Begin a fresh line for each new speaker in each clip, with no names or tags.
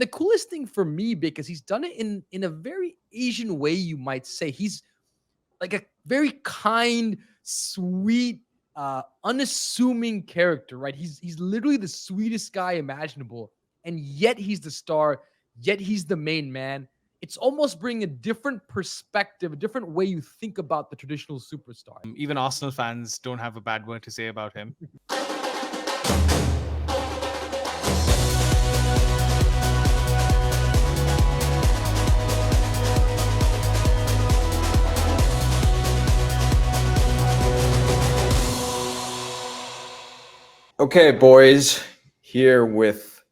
the coolest thing for me, because he's done it in a very Asian way, you might say. He's like a very kind, sweet, unassuming character, right? He's literally the sweetest guy imaginable, and yet he's the star, yet he's the main man. It's almost bringing a different perspective, a different way you think about the traditional superstar.
Even Arsenal fans don't have a bad word to say about him.
Okay, boys, here with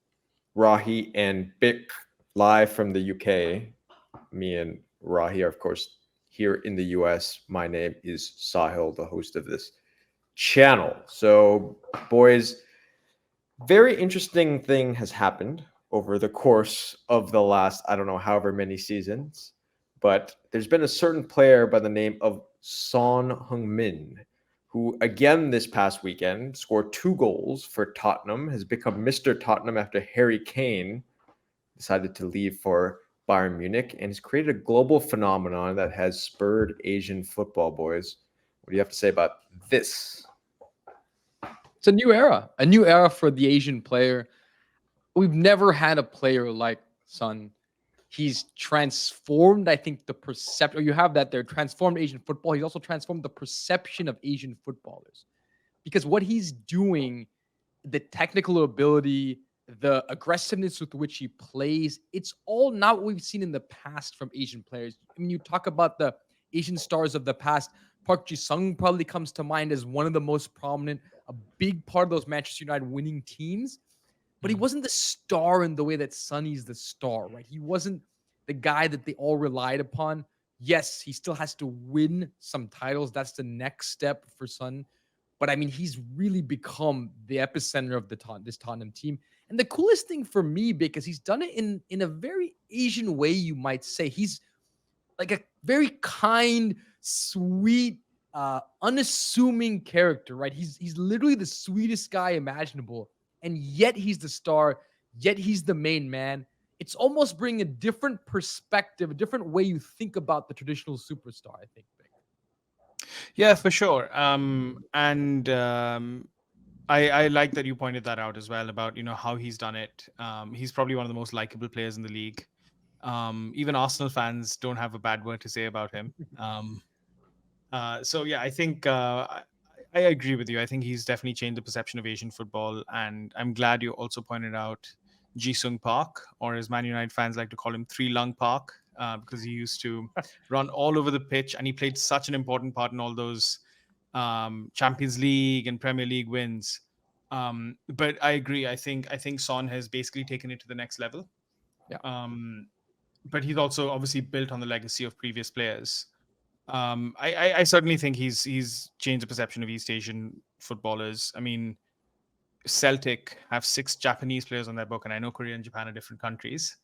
Rahi and Bick live from the UK. Me and Rahi are, of course, here in the US. My name is Sahil, the host of this channel. So, boys, very interesting thing has happened over the course of the last, I don't know, however many seasons. But there's been a certain player by the name of Son Heung-min, who again this past weekend scored 2 goals for Tottenham, has become Mr. Tottenham after Harry Kane decided to leave for Bayern Munich, and has created a global phenomenon that has spurred Asian football, boys. What do you have to say about this?
It's a new era for the Asian player. We've never had a player like Son. He's transformed, I think, the perception. You have that there, transformed Asian football. He's also transformed the perception of Asian footballers, because what he's doing, the technical ability, the aggressiveness with which he plays, it's all not what we've seen in the past from Asian players. I mean, you talk about the Asian stars of the past. Park Ji-sung probably comes to mind as one of the most prominent, a big part of those Manchester United winning teams. But he wasn't the star in the way that Sonny's the star, right? He wasn't the guy that they all relied upon. Yes, he still has to win some titles. That's the next step for Son. But I mean, he's really become the epicenter of this Tottenham team. And the coolest thing for me, because he's done it in a very Asian way, you might say. He's like a very kind, sweet, unassuming character, right? He's literally the sweetest guy imaginable, and yet he's the star, yet he's the main man. It's almost bringing a different perspective, a different way you think about the traditional superstar, I think.
Yeah, for sure. I like that you pointed that out as well about how he's done it. He's probably one of the most likable players in the league. Even Arsenal fans don't have a bad word to say about him. So yeah, I think I agree with you. I think he's definitely changed the perception of Asian football, and I'm glad you also pointed out Ji-sung Park, or as Man United fans like to call him, Three Lung Park, because he used to run all over the pitch, and he played such an important part in all those Champions League and Premier League wins. But I agree. I think Son has basically taken it to the next level.
Yeah.
But he's also obviously built on the legacy of previous players. I certainly think he's changed the perception of East Asian footballers. I mean, Celtic have 6 Japanese players on their book, and I know Korea and Japan are different countries,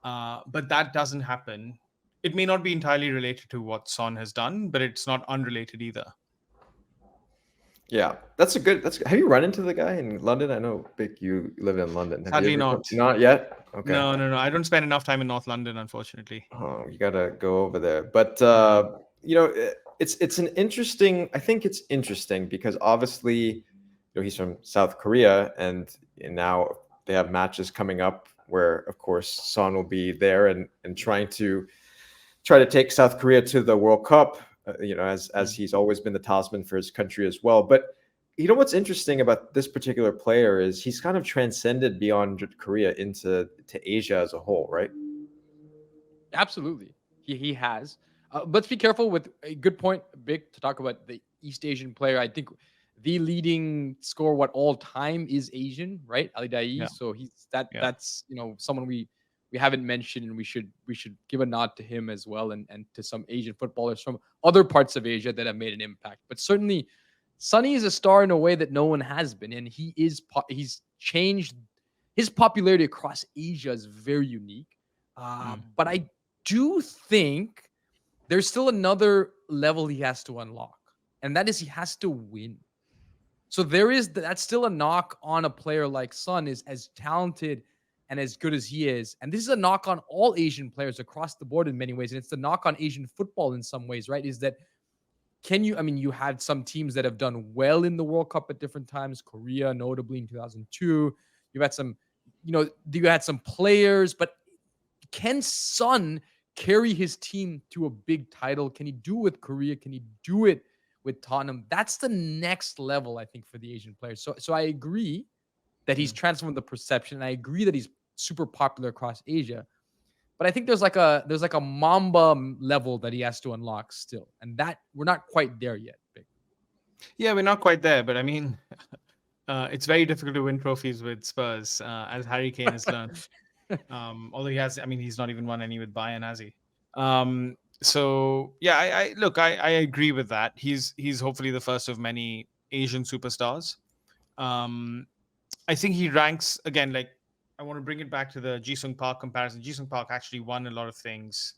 but that doesn't happen. It may not be entirely related to what Son has done, but it's not unrelated either.
Yeah, that's have you run into the guy in London? I know, Bick, you live in London.
Sadly not.
Not yet? Okay.
No. I don't spend enough time in North London, unfortunately.
Oh, you gotta go over there. But it's an interesting. I think it's interesting because obviously, he's from South Korea, and now they have matches coming up where, of course, Son will be there and try to take South Korea to the World Cup. As he's always been the talisman for his country as well. But what's interesting about this particular player is he's kind of transcended beyond Korea to Asia as a whole, right?
Absolutely. He has. Let's be careful with a good point, Big, to talk about the East Asian player. I think the leading scorer all time is Asian, right? Ali Dai.
Yeah.
So that's someone we haven't mentioned, and we should give a nod to him as well, and to some Asian footballers from other parts of Asia that have made an impact. But certainly Sonny is a star in a way that no one has been, and he's changed. His popularity across Asia is very unique. But I do think there's still another level he has to unlock, and that is he has to win. So that's still a knock on a player like Son, is as talented and as good as he is, and this is a knock on all Asian players across the board in many ways, and it's the knock on Asian football in some ways, right? Is that you had some teams that have done well in the World Cup at different times, Korea, notably in 2002. You had some, you had some players, but can Son carry his team to a big title? Can he do it with Korea? Can he do it with Tottenham? That's the next level, I think, for the Asian players. So I agree that he's transformed the perception, and I agree that he's super popular across Asia. But I think there's like a Mamba level that he has to unlock still, and that we're not quite there yet. Big.
Yeah, we're not quite there, but I mean, it's very difficult to win trophies with Spurs, as Harry Kane has learned. Although he's not even won any with Bayern, has he? So yeah, I agree with that. He's hopefully the first of many Asian superstars. I think he ranks again. Like, I want to bring it back to the Ji-sung Park comparison. Ji-sung Park actually won a lot of things.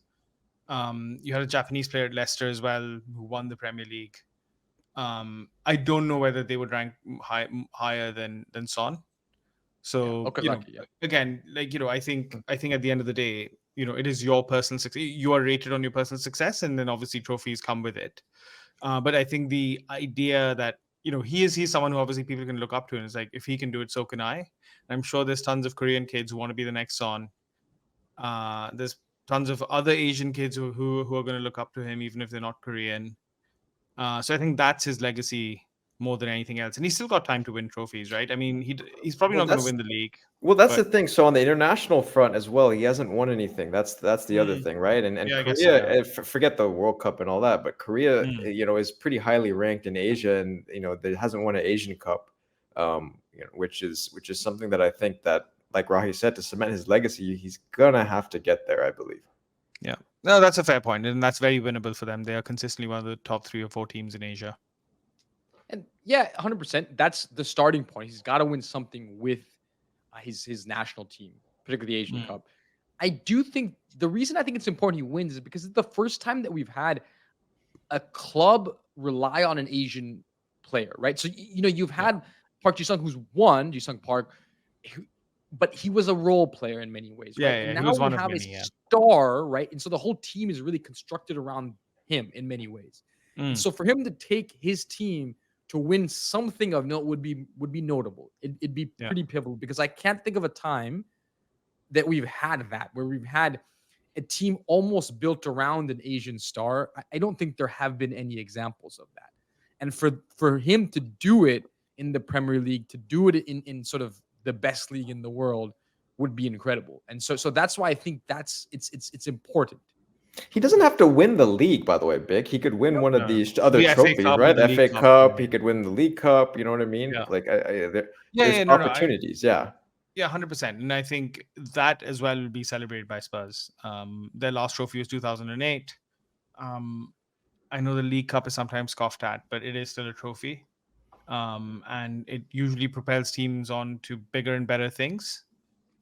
You had a Japanese player at Leicester as well who won the Premier League. I don't know whether they would rank higher than Son. So again, I think at the end of the day, it is your personal success. You are rated on your personal success, and then obviously trophies come with it. But I think the idea that he's someone who obviously people can look up to, and it's like, if he can do it, so can I. And I'm sure there's tons of Korean kids who want to be the next Son. There's tons of other Asian kids who are going to look up to him, even if they're not Korean. So I think that's his legacy more than anything else, and he's still got time to win trophies, right? I mean, he's probably not going to win the league.
Well, that's the thing. So on the international front as well, he hasn't won anything. That's the other thing, right? And Korea, forget the World Cup and all that, but Korea, is pretty highly ranked in Asia, and there hasn't won an Asian Cup, which is something that I think that, like Rahi said, to cement his legacy, he's gonna have to get there, I believe.
Yeah, no, that's a fair point, and that's very winnable for them. They are consistently one of the top 3 or 4 teams in Asia.
And yeah, 100%. That's the starting point. He's got to win something with his national team, particularly the Asian Cup. I do think the reason I think it's important he wins is because it's the first time that we've had a club rely on an Asian player, right? So you've had Park Ji-sung, who's won Ji-sung Park, but he was a role player in many ways, right? And now we have a star, right? And so the whole team is really constructed around him in many ways. So for him to take his team to win something of note would be notable. It'd be pretty pivotal, because I can't think of a time that we've had that, where we've had a team almost built around an Asian star. I don't think there have been any examples of that. And for him to do it in the Premier League, to do it in sort of the best league in the world, would be incredible. And so that's why I think it's important.
He doesn't have to win the league, by the way, Big. He could win one of these other trophies, right? The FA Cup. He could win the League Cup. You know what I mean?
Yeah.
Like, there's opportunities. Yeah,
100%. And I think that as well will be celebrated by Spurs. Their last trophy was 2008. I know the League Cup is sometimes scoffed at, but it is still a trophy. And it usually propels teams on to bigger and better things.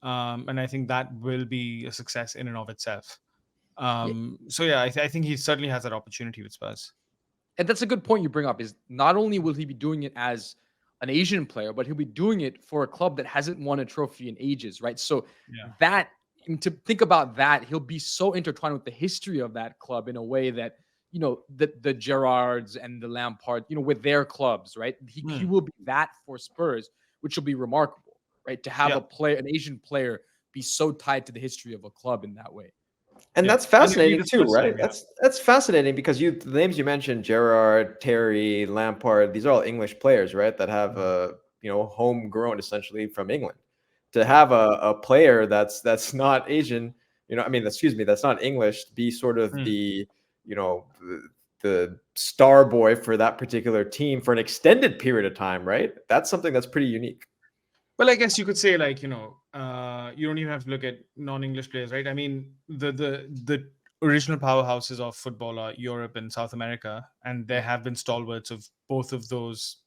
And I think that will be a success in and of itself. So yeah, I think he certainly has that opportunity with Spurs.
And that's a good point you bring up, is not only will he be doing it as an Asian player, but he'll be doing it for a club that hasn't won a trophy in ages, right? So to think about that, he'll be so intertwined with the history of that club in a way that, the Gerrards and the Lampard, with their clubs, right? He will be that for Spurs, which will be remarkable, right? To have an Asian player be so tied to the history of a club in that way.
And that's fascinating too, right? That's fascinating, because the names you mentioned, Gerrard, Terry, Lampard, these are all English players, right? That have homegrown essentially from England. To have a player that's not Asian, that's not English, be sort of the star boy for that particular team for an extended period of time, right? That's something that's pretty unique.
Well, I guess you could say, like, you don't even have to look at non-English players, right? I mean, the original powerhouses of football are Europe and South America, and there have been stalwarts of both of those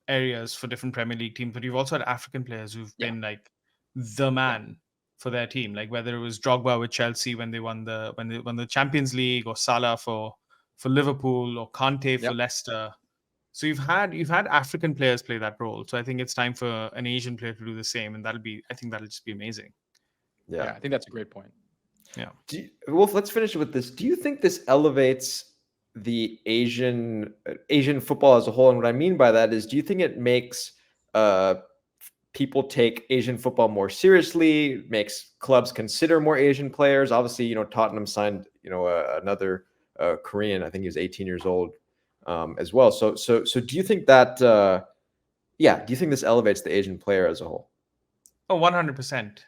areas for different Premier League teams. But you've also had African players who've been like the man for their team, like whether it was Drogba with Chelsea when they won the Champions League, or Salah for Liverpool, or Kante for Leicester. So you've had African players play that role. So I think it's time for an Asian player to do the same, and I think that'll just be amazing.
Yeah, I think that's a great point.
Yeah.
Wolf, let's finish with this. Do you think this elevates the Asian football as a whole? And what I mean by that is, do you think it makes people take Asian football more seriously? Makes clubs consider more Asian players? Obviously, Tottenham signed another Korean. I think he was 18 years old as well. So do you think that? Do you think this elevates the Asian player as a whole?
Oh, 100%.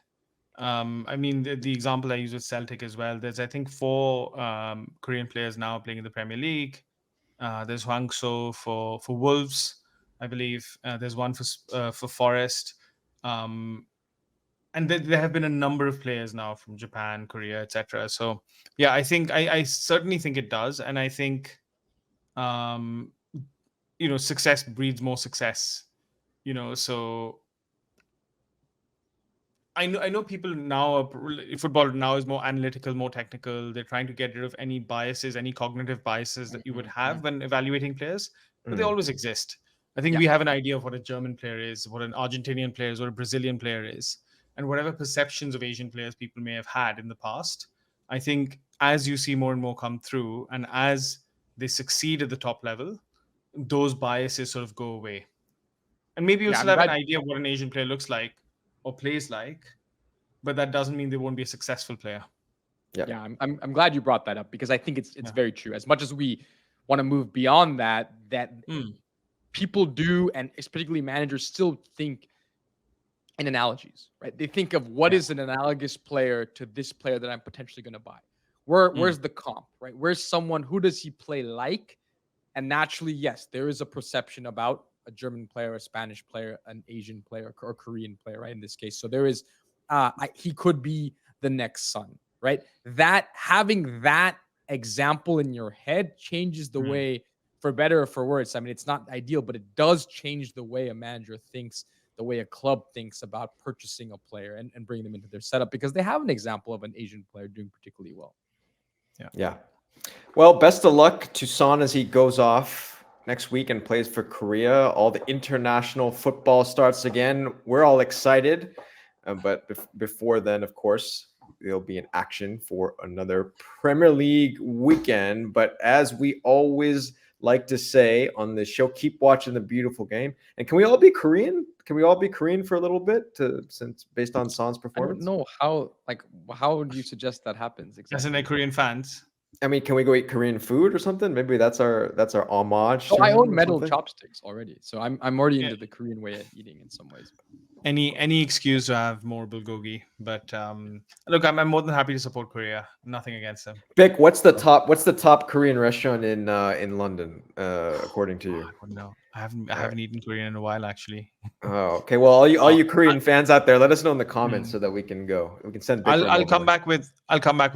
I mean, the example I use with Celtic as well. There's, I think, 4 Korean players now playing in the Premier League. There's Hwang-so for Wolves, I believe. There's one for Forest. And there have been a number of players now from Japan, Korea, etc. So, yeah, I think I certainly think it does, and I think, success breeds more success. So. I know people now, football now is more analytical, more technical. They're trying to get rid of any biases, any cognitive biases that you would have when evaluating players, but they always exist. I think we have an idea of what a German player is, what an Argentinian player is, what a Brazilian player is, and whatever perceptions of Asian players people may have had in the past. I think as you see more and more come through, and as they succeed at the top level, those biases sort of go away. And maybe you'll still have an idea of what an Asian player looks like or plays like, but that doesn't mean they won't be a successful player.
Yeah, I'm glad you brought that up, because I think it's very true. As much as we want to move beyond that people do, and particularly managers, still think in analogies, right? They think of what is an analogous player to this player that I'm potentially going to buy. Where's the comp, right? Where's someone, who does he play like? And naturally, yes, there is a perception about a German player, a Spanish player, an Asian player, or Korean player, right? In this case. So there is, he could be the next Son, right? That, having that example in your head changes the way, for better or for worse. I mean, it's not ideal, but it does change the way a manager thinks, the way a club thinks about purchasing a player and bringing them into their setup, because they have an example of an Asian player doing particularly well.
Yeah. Well, best of luck to Son as he goes off next week and plays for Korea. All the international football starts again. We're all excited. But before then, of course, there'll be an action for another Premier League weekend. But as we always like to say on this show, keep watching the beautiful game. And can we all be Korean? Can we all be Korean for a little bit, since based on Son's performance?
I don't know how do you suggest that happens exactly?
As in, they're Korean fans.
I mean, can we go eat Korean food or something? Maybe that's our homage.
I own metal chopsticks already, so I'm already into the Korean way of eating in some ways.
Any excuse to have more bulgogi, but look, I'm more than happy to support Korea. Nothing against them.
Bick, what's the top Korean restaurant in London, according to you?
No, I haven't eaten Korean in a while, actually.
Oh, okay. Well, all you Korean fans out there, let us know in the comments so that we can go. We can send.
I'll come back with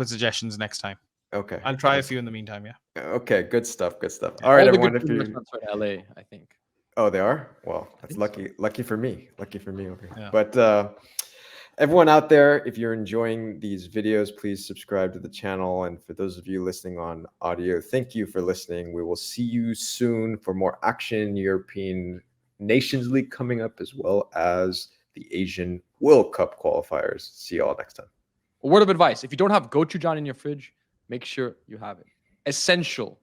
suggestions next time.
Okay.
I'll try a few in the meantime. Yeah.
Okay. Good stuff. All right, everyone.
If you LA, I think.
Oh, they are? Well, that's lucky for me. Lucky for me over here. Yeah. But everyone out there, if you're enjoying these videos, please subscribe to the channel. And for those of you listening on audio, thank you for listening. We will see you soon for more action. European Nations League coming up, as well as the Asian World Cup qualifiers. See you all next time.
A word of advice: if you don't have gochujang in your fridge, make sure you have it. Essential